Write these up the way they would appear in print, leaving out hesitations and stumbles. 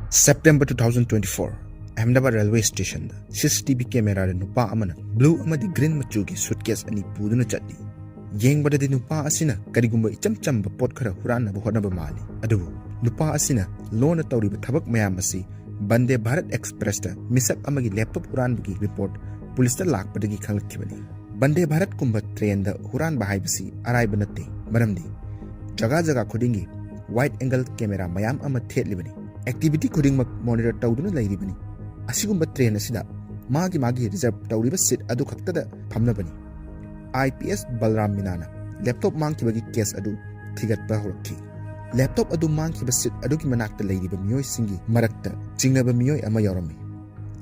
September 2024, Ahmedabad railway station CCTV camera nupa amana blue amadi green machugi suitcase ani puduna chatti. Yengbadadi nupa asina karigumba icham chamba pot khara huranna hodnaba mali. Adubu nupa asina lona tawriba thabak mayam asi Bande Bharat Express ta misak amagi laptop huranbagi report police ta lakpadagi khanglakibani. Bande Bharat kumba train da huran bahaibasi araiba natte maramdi jaga jaga khudingi wide angle camera mayam ama thetlibani. Activity khudingmak monitor tawduna lairibani. Asigumba train asida magi reserve tawriba seat adu khaktada phamnabani. IPS Balram Minana laptop mangkibagi case adu thigatpa horakhi. Laptop adu mangkiba seat adu ki manakta lairiba miyoi singi marakta chingnaba miyoi ama yaurami.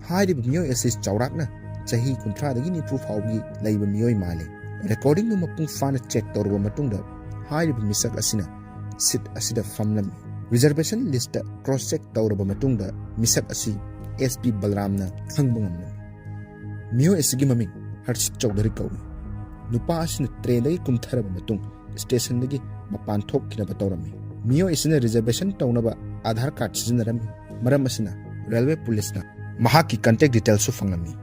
Hairiba miyoi assist chawrakna chahi kunthra dagi ni proof haugi laiba miyoi male. Recording nu mapung fana check tawruba matungda hairiba misak asina seat asida famlami. Reservation list cross check tawruba matungda misak asi SP Balramna khangba ngamlami. Miyoi asigi maming Harshit Choudhary kawi. Nupa asina train dagi kumtharaba matung station dagi mapan thokkinaba tawrami. Mio isina reservation taunaba Aadhaar card sizinarami. Maram asina railway police na mahaki contact details su fangami.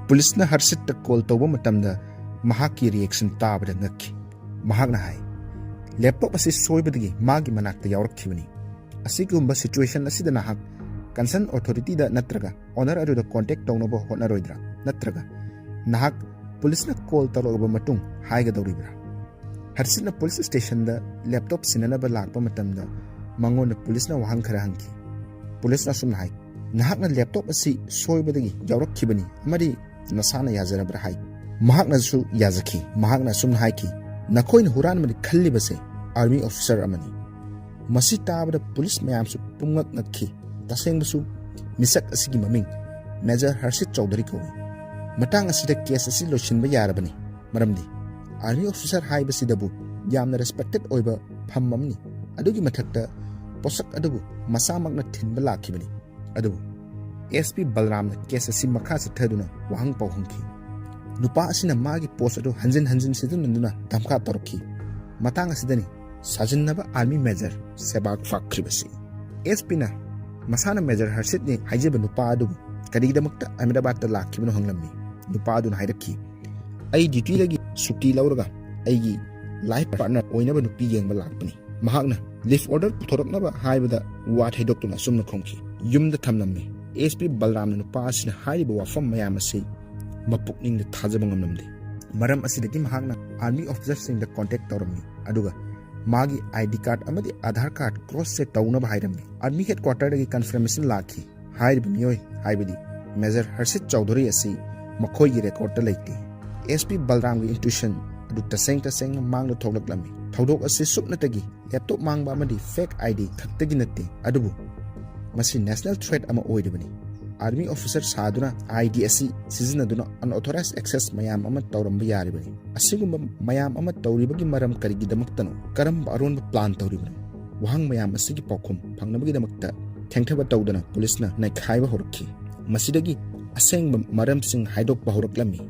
Police na Harshit ta call tawba matamda mahaki reaction taabada ngakki. Mahakna hai laptop asi soibadagi magi manakta yawrakhibani. Asigumba situation asida nahak concern authority da natraga owner adu da contact taunaba hotnaroidra natraga nahak police na call tawba matung haiga dawribra. Harshit na police station da laptop sinanaba lakpa matamda mangon na police na wahang khara hangki. Police na sumna hai nahak na laptop asi soibadagi yawrakhibani amadi nasana yazarabra hai. Mahak na su yazaki mahak na sumna hai ki nakhoi na huran mani khallibase army officer amani. Masi taabada police mayam su pungak nakhi tasengbasu misak asigi maming Major Harshit Choudhary kawi. Matang asida case asi loshinba yarabani maramdi Army officer haibasidabu yamna respected oiba phammamni adugi mathakta posak adubu masamakna thinba lakhibani. Adubu SP Balramna case asi makha sathaduna wahang pauhungki. Nupa asina magi post adu hanjin sidunanduna damkha tarokhi. Matang asidani sajinnaba army major sebak fakribasi. SP na masana Major Harshit ni haijeba nupa adubu kadidamakta Ahmedabad ta lakhibanu hanglammi. Nupa aduna hairakhi ai duty lagi suki lauraga aigi life partner oinaba nupi yengba lakpani. Mahakna leave order puthoroknaba haibada wat heidoktuna sumna khongki yumda thamnammi. SP Balramna nupa asina haiba wafam mayam asi mapukningda thajaba ngamnamde. Maram asidagi mahakna army officers singda contact tawrammi aduga magi ID card amadi Aadhaar card cross check tawnaba hairammi. Army headquarter dagi confirmation lakhi haiba miyoi haibadi Major Harshit Choudhary asi makhoi gi record ta leite. SP Balram gi intuition adu taseng manglo thoglaklammi. Thodok asi supnatagi laptop mangba amadi fake ID khaktagi natte adubu masi national threat ama oidibani. Army officer saduna ID asi sizinaduna unauthorized access mayam ama tawramba yaribani. Asigumba mayam ama tawribagi maram karigi damaktano karamba aronba plan tawribani. Wahang mayam asigi paukhum phangnabagi damakta thengthaba tawdana police na naikhaiba horakhi. Masidagi asengba maram sing haidokpa horaklammi.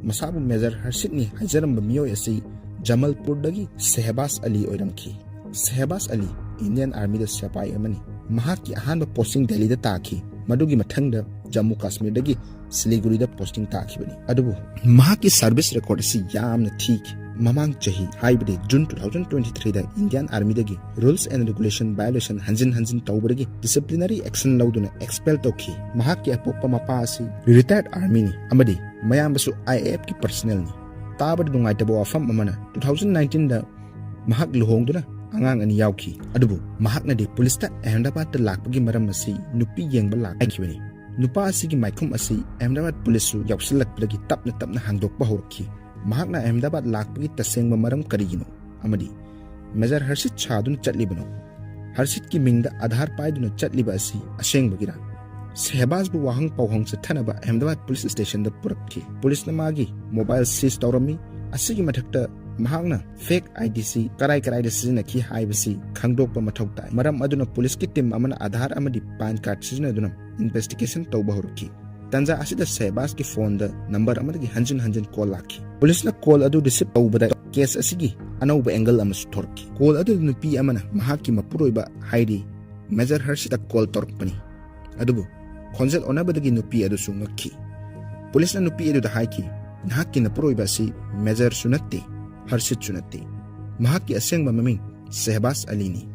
Masabu Major Harshit ni haijaramba miyoi asi Jamalpur dagi Shehbaz Ali oiramki. Shehbaz Ali Indian Army da sipai amani. Mahaki ahanba posting Delhi da taaki madugi mathangda Jammu Kashmir dagi Siliguri da posting taakibani. Adubu mahaki service record asi yamna thik mamang chahi haibade June 2023 da Indian Army dagi rules and regulation violation hanjin tawbadagi disciplinary action lauduna expel tokhi. Mahaki apoppa mapa asi retired army ni amadi mayambasu IAF ki personnel ni tabad dungaitaba wafam amana 2019 da mahak luhongduna angang ani yawki. Adubu mahakna de police ta Ahmedabad ta lakpagi maram asi nupi yengba lakhibani. Nupa asigi maikhum asi Ahmedabad police su yawsalakpagi tapna hangdokpa horakhi. Mahakna Ahmedabad lakpagi tasengba maram karigino amadi Major Harshit chaduna chatlibano. Harshit ki mingda Aadhaar paiduna chatliba asi asengbagira. Shehbaz bu wahang pauhang sa thanaba Ahmedabad police station da purakhi. Police na magi mobile seize tawrami asigi mathakta mahakna fake IDC karai da sizinaki haibasi khangdokpa mathau tai. Maram aduna police ki team amana Aadhaar amadi PAN card sizinaduna investigation tawba horakhi. Tanja asida Shehbaz ki phone da number amadagi hanjin call lakhi. Police na call adu receive tawbada case asigi anauba angle amas thorki. Call adu nupi amana mahaki mapuroiba haidi Major Harshit call torpani. Adubu khonjal onabadagi nupi adu su ngakhi. Police na nupi adu da haiki nahakki na proiba si Major Sunatti Harshit Choudhary. Mahak ki asengba maming Shehbaz Ali ni.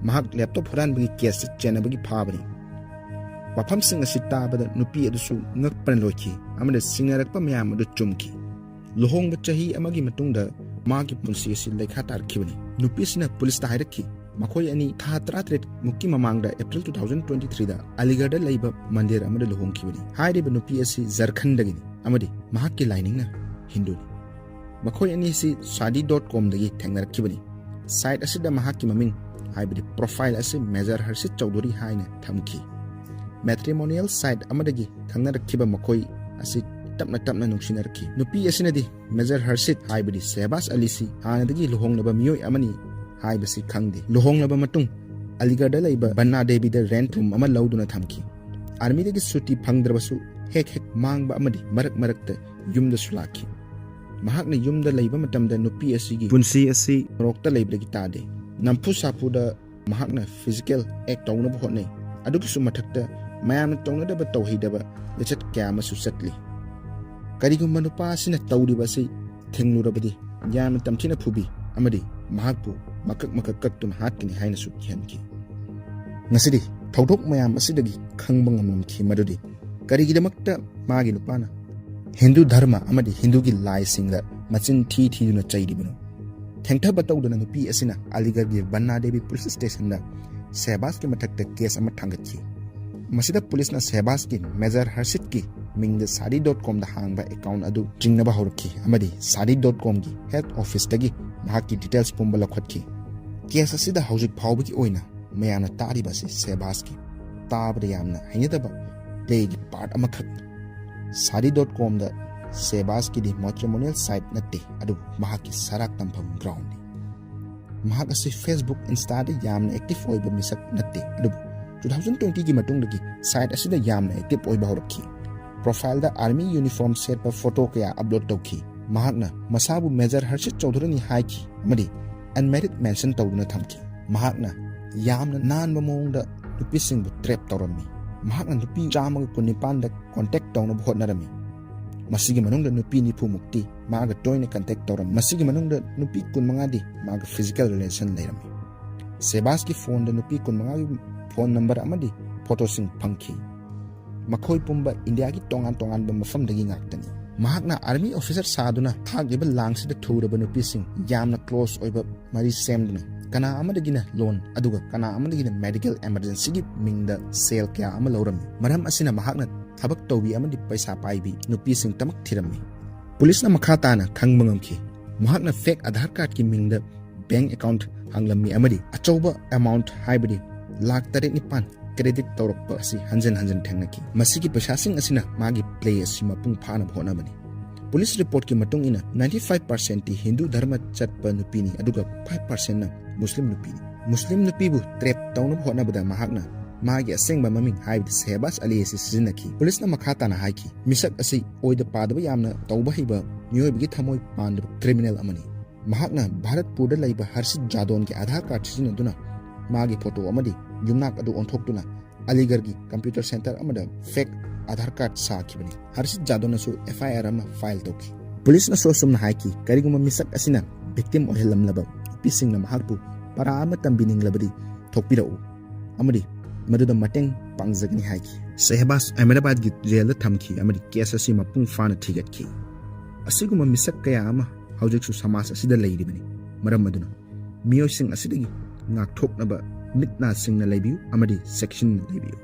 Mahak laptop huran bagi case chena bagi phabani. Wafam sing asi tabada nupi adu su ngakpan loki amada singnarakpa mayam adu chumki. Lohong ba chahi amagi matungda magi punsi asi lekha tarkhibani. Nupi sina police ta hairakhi. Makhoi ani tha 33 mukki mamangda April 2023 da Aligarh da laiba mandir amada lohong khibani. Hairiba nupi asi Jharkhand dagini amadi mahak ki lining na Hindu ni. Makhoi ani si shadi.com dagi thengnarakibani. Site asida mahak ki maming haibadi profile asi Major Harshit Choudhary haina thamki. Matrimonial site amadagi thangnarakhiba makhoi asi tapna nungsinarki. Nupi asinadi Major Harshit haibadi Shehbaz Ali si hanadagi lohongnaba miyoi amani haibasi khangde. Lohonglaba matung Aligarh da laiba Banna Devi da rent room ama lauduna thamki. Army dagi suti phangdrabasu hek mangba amadi marak yumda sulaki. Mahakna yumda laiba matamda nupi asigi punsi asi rokta laibagi tade. Nampu sapu da mahakna physical act tawna hotnai. Adugi su mathakta mayam tawna da tawhidaba lechat kyama su satli. Karigumba nupa asina tawriba si thenglurabadi yam tamthina phubi amadi mahakpu makak kaktun hatkini haina su kyanki. Ngasidi thawdok mayam asidagi khangba ngamamki madudi karigidamakta magi nupana Hindu dharma amadi Hindu gi lai singda machin thi duna chairibano. Thengtha batawduna nupi asina Aligarh gi Banna Devi police station da Shehbaz ki mathakta case ama thangachi. Masida police na Shehbaz ki Major Harshit ki mingda sadi.com da hangba account adu jingnaba horki amadi sadi.com gi head office dagi mahaki details pumba lakhatkhi. Case asida hojik phawbi ki oina mayana tariba si Shehbaz ki tabda yamna hainidaba play gi part amakhak. Sadi.com da Shehbaz ki di matrimonial site natte adu mahaki sarak tampham ground ni. Mahak asi Facebook Insta da yamna active oiba misak natte adu 2020 ki matungdagi site asida yamna active oiba horki. Profile da army uniform set pa photo kaya upload tawki. Mahakna masabu Major Harshit Choudhary ni haiki amadi unmarried mention tawduna thamki. Mahakna yamna nanba mongda nupi singbu trap tawrammi. Mahakna nupi chamaga kunipan da contact tawna hotnarami. Masigi manungda nupi nipu mukti maaga toyna contact tawram. Masigi manungda nupi kunmangadi maaga physical relation lairami. Shehbaz ki phone da nupi kunmangadi phone number amadi photo sing phangki. Makhoi pumba India ki tongan ba mafam dagi ngaktani. Mahakna army officer saduna thagiba langsida thuraba nupi sing yamna close oiba mari semduna kana amadagina loan aduga kana amadagina medical emergency gi mingda sale kya ama lawrami. Maram asina mahakna thabak tawbi amadi paisa paibi nupi sing tamak thirami. Police na makhata na khangba ngamki. Mahakna fake Aadhaar card ki mingda bank account hanglammi amadi achauba amount haibadi lakh 9 credit tawrakpa asi hanjan thengnaki. Masigi paisasing asina magi play asi mapung phana bhonabani. Police report ki matung ina 95% ti Hindu dharma chatpa nupini aduga 5% na Muslim nupini. Muslim nupibu trap tawna bhonabada mahakna magi asengba maming haibdi Shehbaz Ali asi sizinaki. Police na makhata na haiki misak asi oida padaba yamna tawba hiba miyoibigi thamoi pandaba criminal amani. Mahakna Bharatpur da laiba Harshit Jadon ki Aadhaar card sizinaduna magi photo amadi yumnak adu onthokduna Aligarh gi computer center amada fake Aadhaar card saakibani. Harshit Jadon su FIR ama file tawki. Police na sosum na haiki kariguma misak asina victim ohelamlaba pising na mahakpu para ama tambining labadi thokpirau amadi maduda mateng pangjagni haiki. Shehbaz Ahmedabad gi jail da thamki amadi case asi mapung fana thigatki. Asiguma misak kaya ama haujiksu samas asida leiribani. Maram maduna miyosing asidagi ngakthoknaba mitna singna leibiu amadi section leibiu.